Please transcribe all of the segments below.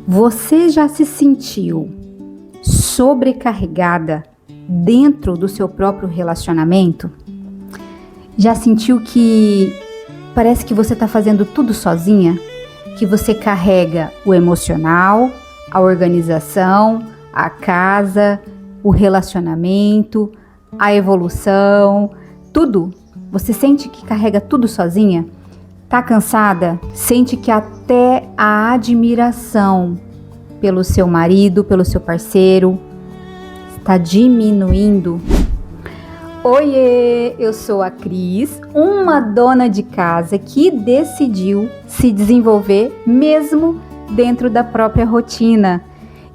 Você já se sentiu sobrecarregada dentro do seu próprio relacionamento? Já sentiu que parece que você está fazendo tudo sozinha? Que você carrega o emocional, a organização, a casa, o relacionamento, a evolução, tudo? Você sente que carrega tudo sozinha? Tá cansada? Sente que até a admiração pelo seu marido, pelo seu parceiro, está diminuindo? Oiê, eu sou a Cris, uma dona de casa que decidiu se desenvolver mesmo dentro da própria rotina.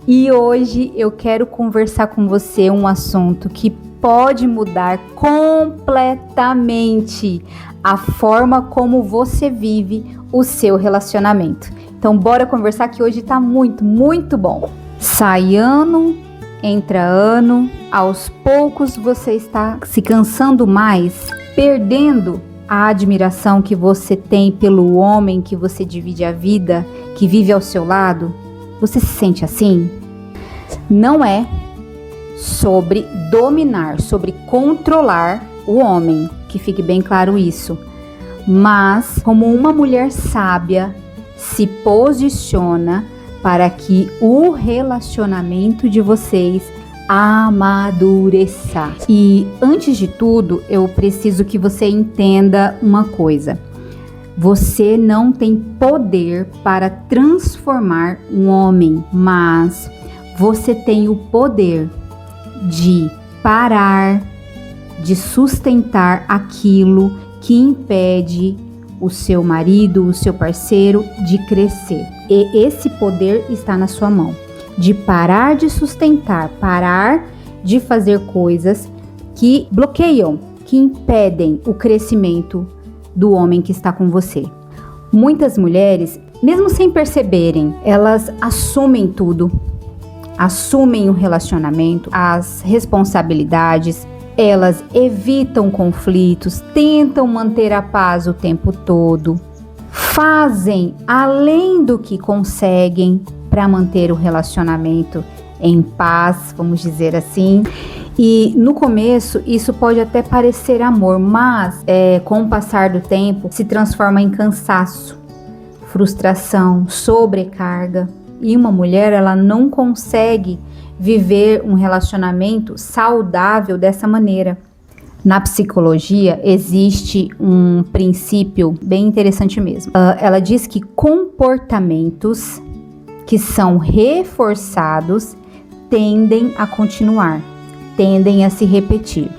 E hoje eu quero conversar com você um assunto que pode mudar completamente a forma como você vive o seu relacionamento. Então bora conversar que hoje tá muito bom. Sai ano, entra ano, aos poucos você está se cansando mais, perdendo a admiração que você tem pelo homem que você divide a vida, que vive ao seu lado. Você se sente assim? Não é sobre dominar, sobre controlar o homem, que fique bem claro isso. Mas como uma mulher sábia se posiciona para que o relacionamento de vocês amadureça. E antes de tudo, eu preciso que você entenda uma coisa. Você não tem poder para transformar um homem, mas você tem o poder de parar, de sustentar aquilo que impede o seu marido, o seu parceiro de crescer. E esse poder está na sua mão. De parar de sustentar, parar de fazer coisas que bloqueiam, que impedem o crescimento do homem que está com você. Muitas mulheres, mesmo sem perceberem, elas assumem tudo. Assumem o relacionamento, as responsabilidades, elas evitam conflitos, tentam manter a paz o tempo todo, fazem além do que conseguem para manter o relacionamento em paz, vamos dizer assim. E no começo isso pode até parecer amor, mas com o passar do tempo se transforma em cansaço, frustração, sobrecarga. E uma mulher, ela não consegue viver um relacionamento saudável dessa maneira. Na psicologia existe um princípio bem interessante mesmo. Ela diz que comportamentos que são reforçados tendem a continuar, tendem a se repetir.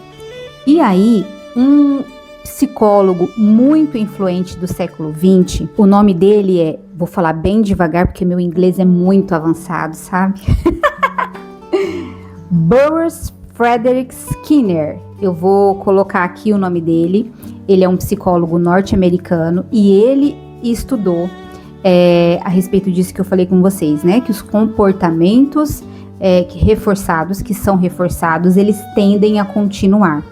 E aí, um psicólogo muito influente do século XX, o nome dele vou falar bem devagar porque meu inglês é muito avançado, sabe? Burrus Frederick Skinner. Eu vou colocar aqui o nome dele. Ele é um psicólogo norte-americano e ele estudou a respeito disso que eu falei com vocês, né? Que os comportamentos que são reforçados, eles tendem a continuar.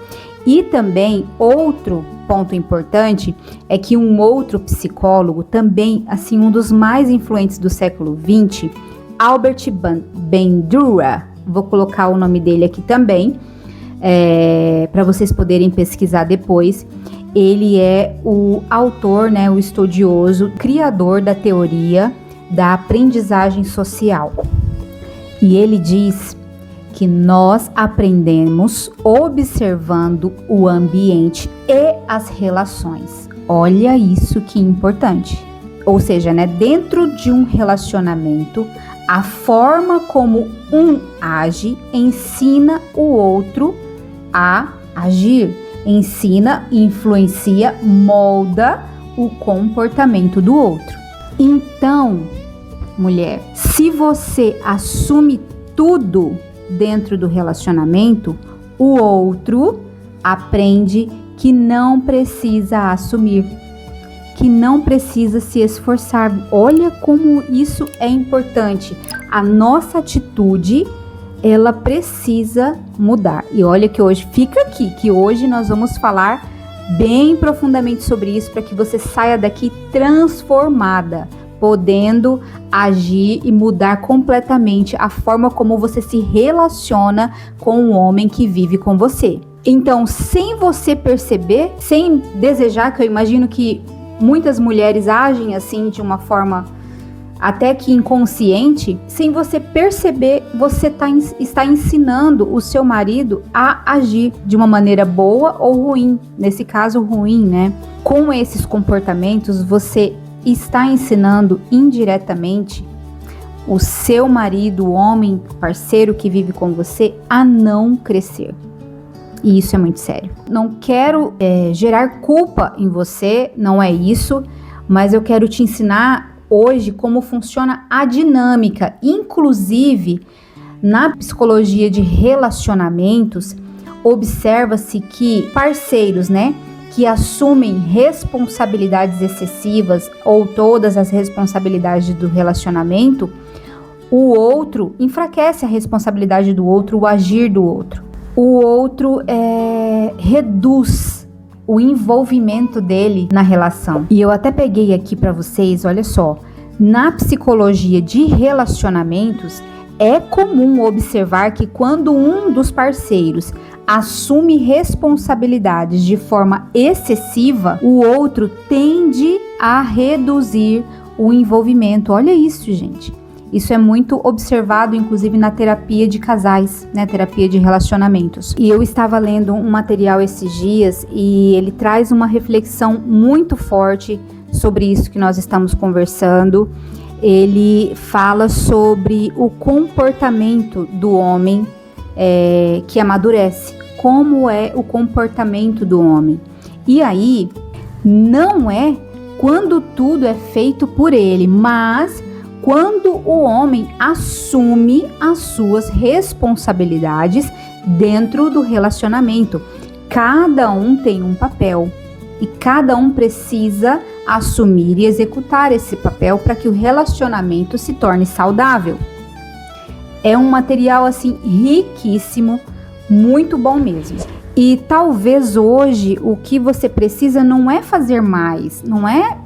E também outro ponto importante é que um outro psicólogo, também assim um dos mais influentes do século XX, Albert Bandura, vou colocar o nome dele aqui também, para vocês poderem pesquisar depois. Ele é o autor, né, o estudioso, criador da teoria da aprendizagem social. E ele diz que nós aprendemos observando o ambiente e as relações. Olha isso que importante. Ou seja, né, dentro de um relacionamento, a forma como um age ensina o outro a agir. Ensina, influencia, molda o comportamento do outro. Então, mulher, se você assume tudo dentro do relacionamento, o outro aprende que não precisa assumir, que não precisa se esforçar. Olha como isso é importante. A nossa atitude, ela precisa mudar. E olha que hoje, fica aqui, que hoje nós vamos falar bem profundamente sobre isso para que você saia daqui transformada, podendo agir e mudar completamente a forma como você se relaciona com o homem que vive com você. Então, sem você perceber, sem desejar, que eu imagino que muitas mulheres agem assim de uma forma até que inconsciente, sem você perceber, você está ensinando o seu marido a agir de uma maneira boa ou ruim. Nesse caso, ruim, né? Com esses comportamentos, você está ensinando indiretamente o seu marido, o homem, parceiro que vive com você, a não crescer. E isso é muito sério. Não quero gerar culpa em você, não é isso, mas eu quero te ensinar hoje como funciona a dinâmica. Inclusive, na psicologia de relacionamentos, observa-se que parceiros, né, que assumem responsabilidades excessivas ou todas as responsabilidades do relacionamento, o outro enfraquece a responsabilidade do outro, o agir do outro. O outro reduz o envolvimento dele na relação. E eu até peguei aqui para vocês, olha só, na psicologia de relacionamentos, é comum observar que quando um dos parceiros assume responsabilidades de forma excessiva, o outro tende a reduzir o envolvimento. Olha isso, gente. Isso é muito observado, inclusive, na terapia de casais, né? Terapia de relacionamentos. E eu estava lendo um material esses dias e ele traz uma reflexão muito forte sobre isso que nós estamos conversando. Ele fala sobre o comportamento do homem que amadurece. Como é o comportamento do homem. E aí, não é quando tudo é feito por ele, mas quando o homem assume as suas responsabilidades dentro do relacionamento. Cada um tem um papel e cada um precisa assumir e executar esse papel para que o relacionamento se torne saudável. É um material assim riquíssimo, muito bom mesmo. E talvez hoje o que você precisa não é fazer mais, não é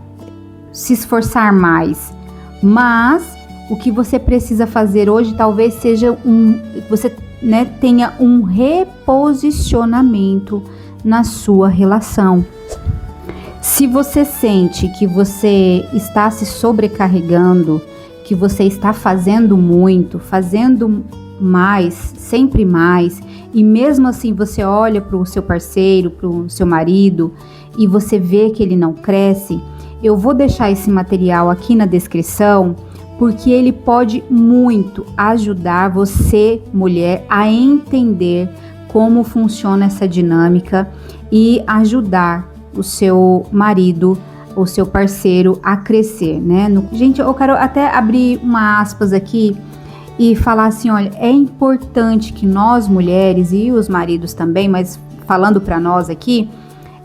se esforçar mais, mas o que você precisa fazer hoje talvez seja você tenha um reposicionamento na sua relação. Se você sente que você está se sobrecarregando, que você está fazendo muito, fazendo mais, sempre mais, e mesmo assim você olha para o seu parceiro, para o seu marido, e você vê que ele não cresce, eu vou deixar esse material aqui na descrição, porque ele pode muito ajudar você, mulher, a entender como funciona essa dinâmica e ajudar o seu marido, o seu parceiro a crescer, né? Gente, eu quero até abrir uma aspas aqui e falar assim, olha, é importante que nós mulheres e os maridos também, mas falando para nós aqui,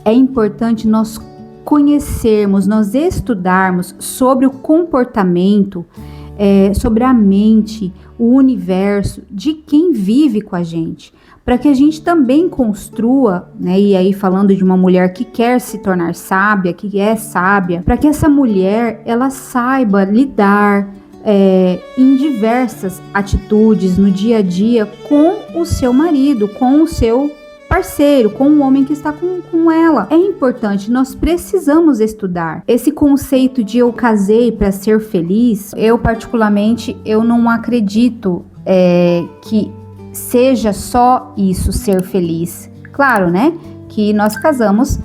é importante nós conhecermos, nós estudarmos sobre o comportamento, sobre a mente, o universo de quem vive com a gente, para que a gente também construa, né? E aí falando de uma mulher que quer se tornar sábia, que é sábia, para que essa mulher ela saiba lidar em diversas atitudes no dia a dia com o seu marido, com o seu parceiro, com o homem que está com ela. É importante, nós precisamos estudar. Esse conceito de eu casei para ser feliz, eu particularmente, eu não acredito que seja só isso, ser feliz. Claro, né, que nós casamos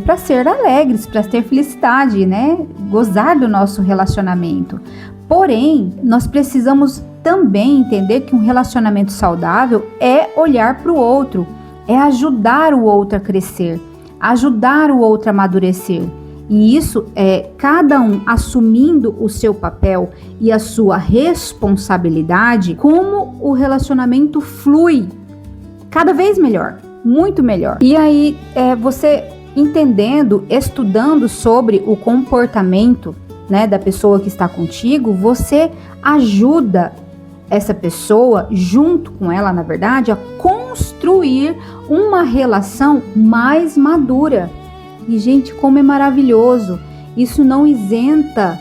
para ser alegres, para ter felicidade, né, gozar do nosso relacionamento. Porém, nós precisamos também entender que um relacionamento saudável é olhar para o outro, é ajudar o outro a crescer, ajudar o outro a amadurecer. E isso é cada um assumindo o seu papel e a sua responsabilidade, como o relacionamento flui cada vez melhor, muito melhor. E aí, você entendendo, estudando sobre o comportamento, né, da pessoa que está contigo, você ajuda essa pessoa, junto com ela, na verdade, a construir uma relação mais madura. E, gente, como é maravilhoso! Isso não isenta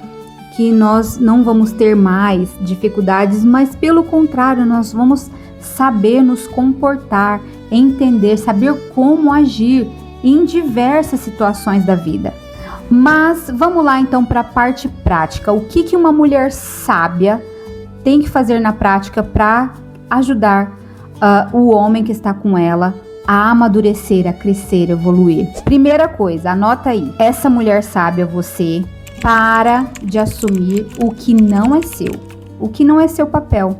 que nós não vamos ter mais dificuldades, mas pelo contrário, nós vamos saber nos comportar, entender, saber como agir em diversas situações da vida. Mas vamos lá então para a parte prática. O que uma mulher sábia tem que fazer na prática para ajudar o homem que está com ela a amadurecer, a crescer, a evoluir? Primeira coisa, anota aí. Essa mulher sábia, você para de assumir o que não é seu. O que não é seu papel.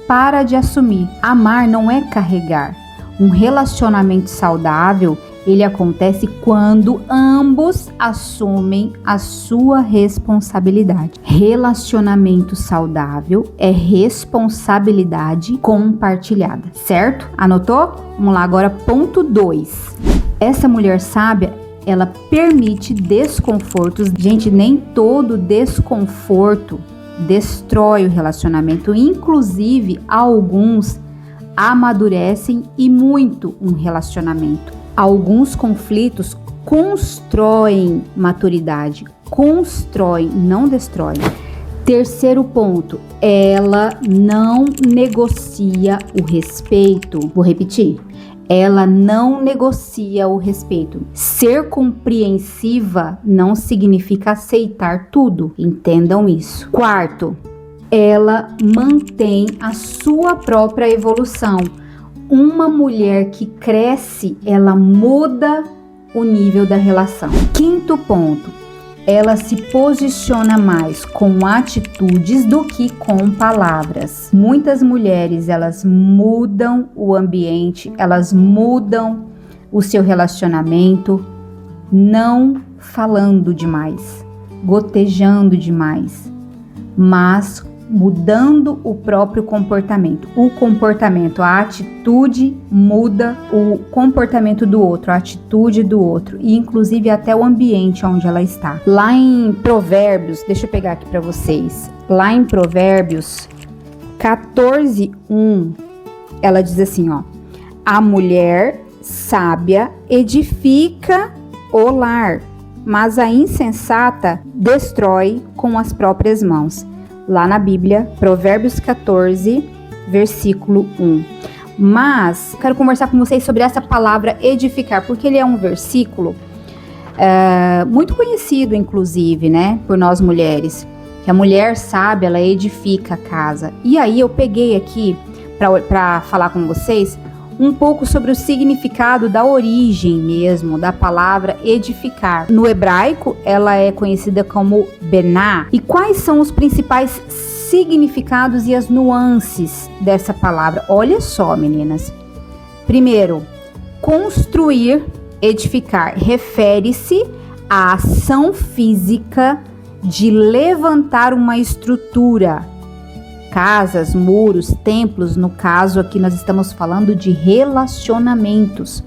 Para de assumir. Amar não é carregar. Um relacionamento saudável, ele acontece quando ambos assumem a sua responsabilidade. Relacionamento saudável é responsabilidade compartilhada, certo? Anotou? Vamos lá agora, ponto 2. Essa mulher sábia, ela permite desconfortos. Gente, nem todo desconforto destrói o relacionamento. Inclusive, alguns amadurecem e muito um relacionamento. Alguns conflitos constroem maturidade, constroem, não destroem. Terceiro ponto, ela não negocia o respeito. Vou repetir. Ela não negocia o respeito. Ser compreensiva não significa aceitar tudo. Entendam isso. Quarto, ela mantém a sua própria evolução. Uma mulher que cresce, ela muda o nível da relação. Quinto ponto, ela se posiciona mais com atitudes do que com palavras. Muitas mulheres, elas mudam o ambiente, elas mudam o seu relacionamento, não falando demais, gotejando demais, mas mudando o próprio comportamento. O comportamento, a atitude muda o comportamento do outro, a atitude do outro e inclusive até o ambiente onde ela está. Lá em Provérbios, deixa eu pegar aqui para vocês. Lá em Provérbios 14:1, ela diz assim, ó: a mulher sábia edifica o lar, mas a insensata destrói com as próprias mãos. Lá na Bíblia, Provérbios 14, versículo 1. Mas quero conversar com vocês sobre essa palavra edificar, porque ele é um versículo muito conhecido, inclusive, né, por nós mulheres. Que a mulher sábia, ela edifica a casa. E aí eu peguei aqui para falar com vocês um pouco sobre o significado da origem mesmo da palavra edificar. No hebraico, ela é conhecida como bená. E quais são os principais significados e as nuances dessa palavra? Olha só, meninas. Primeiro, construir, edificar, refere-se à ação física de levantar uma estrutura. Casas, muros, templos, no caso aqui nós estamos falando de relacionamentos.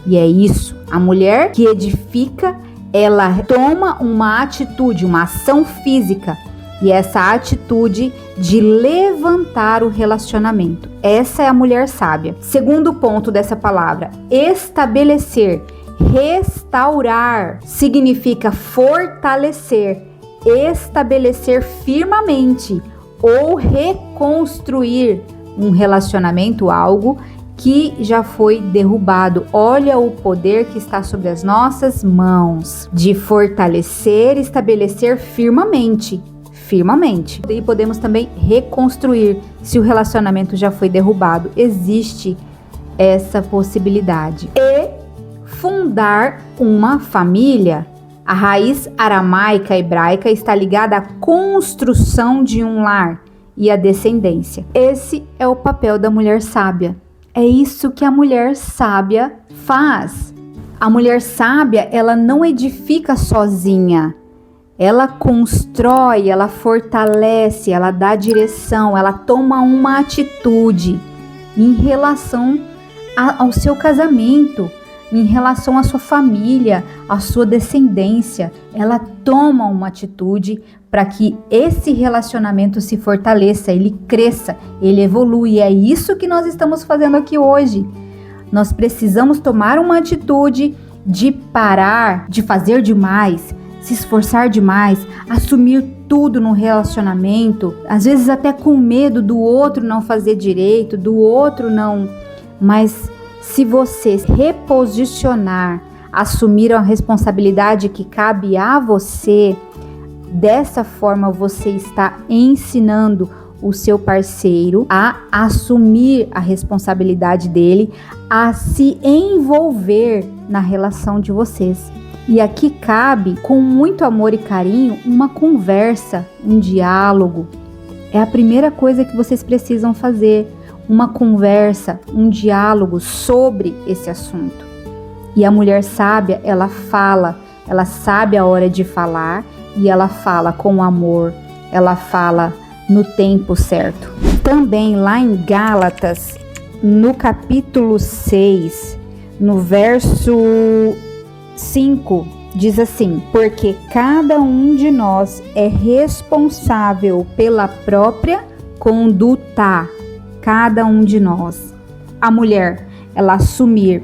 E é isso, a mulher que edifica, ela toma uma atitude, uma ação física, e essa atitude de levantar o relacionamento. Essa é a mulher sábia. Segundo ponto dessa palavra, estabelecer, restaurar, significa fortalecer, estabelecer firmemente, ou reconstruir um relacionamento, algo que já foi derrubado. Olha o poder que está sobre as nossas mãos de fortalecer, estabelecer firmemente. E podemos também reconstruir se o relacionamento já foi derrubado. Existe essa possibilidade. E fundar uma família. A raiz aramaica hebraica está ligada à construção de um lar e à descendência. Esse é o papel da mulher sábia. É isso que a mulher sábia faz. A mulher sábia, ela não edifica sozinha. Ela constrói, ela fortalece, ela dá direção, ela toma uma atitude em relação ao seu casamento, em relação à sua família, à sua descendência. Ela toma uma atitude para que esse relacionamento se fortaleça, ele cresça, ele evolui. E é isso que nós estamos fazendo aqui hoje. Nós precisamos tomar uma atitude de parar de fazer demais, se esforçar demais, assumir tudo no relacionamento, às vezes até com medo do outro não fazer direito, do outro não. Mas se você reposicionar, assumir a responsabilidade que cabe a você, dessa forma você está ensinando o seu parceiro a assumir a responsabilidade dele, a se envolver na relação de vocês. E aqui cabe, com muito amor e carinho, uma conversa, um diálogo. É a primeira coisa que vocês precisam fazer, uma conversa, um diálogo sobre esse assunto. E a mulher sábia, ela fala, ela sabe a hora de falar e ela fala com amor, ela fala no tempo certo. Também lá em Gálatas, no capítulo 6, no verso 5, diz assim: porque cada um de nós é responsável pela própria conduta. Cada um de nós. A mulher, ela assumir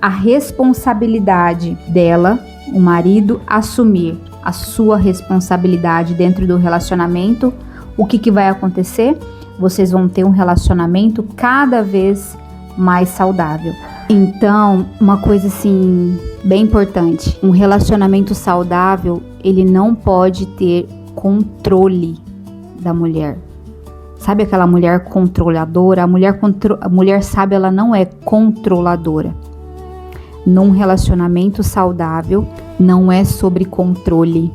a responsabilidade dela, o marido assumir a sua responsabilidade dentro do relacionamento, o que vai acontecer? Vocês vão ter um relacionamento cada vez mais saudável. Então, uma coisa assim, bem importante, um relacionamento saudável, ele não pode ter controle da mulher. Sabe aquela mulher controladora? A mulher sábia, ela não é controladora. Num relacionamento saudável, não é sobre controle,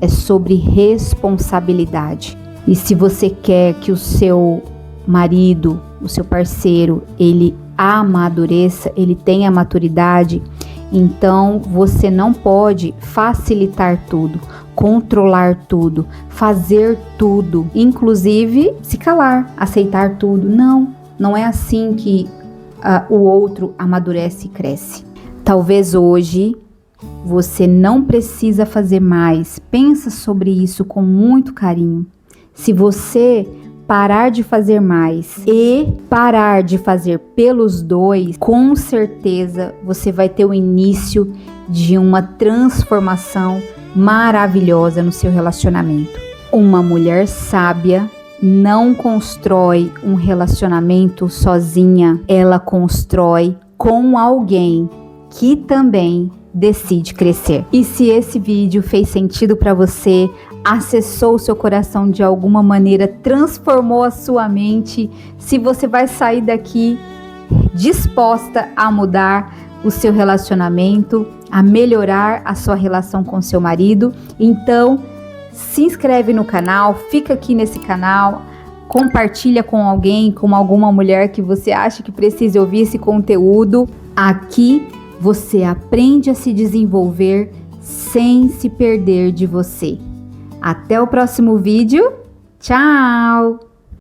é sobre responsabilidade. E se você quer que o seu marido, o seu parceiro, ele amadureça, ele tenha maturidade, então você não pode facilitar tudo, controlar tudo, fazer tudo, inclusive se calar, aceitar tudo. Não é assim que o outro amadurece e cresce. Talvez hoje você não precisa fazer mais. Pensa sobre isso com muito carinho. Se você parar de fazer mais e parar de fazer pelos dois, com certeza você vai ter o início de uma transformação maravilhosa no seu relacionamento. Uma mulher sábia não constrói um relacionamento sozinha, ela constrói com alguém que também decide crescer. E se esse vídeo fez sentido para você, acessou o seu coração de alguma maneira, transformou a sua mente, se você vai sair daqui disposta a mudar o seu relacionamento, a melhorar a sua relação com seu marido, então se inscreve no canal, fica aqui nesse canal, compartilha com alguém, com alguma mulher que você acha que precisa ouvir esse conteúdo. Aqui você aprende a se desenvolver sem se perder de você. Até o próximo vídeo. Tchau!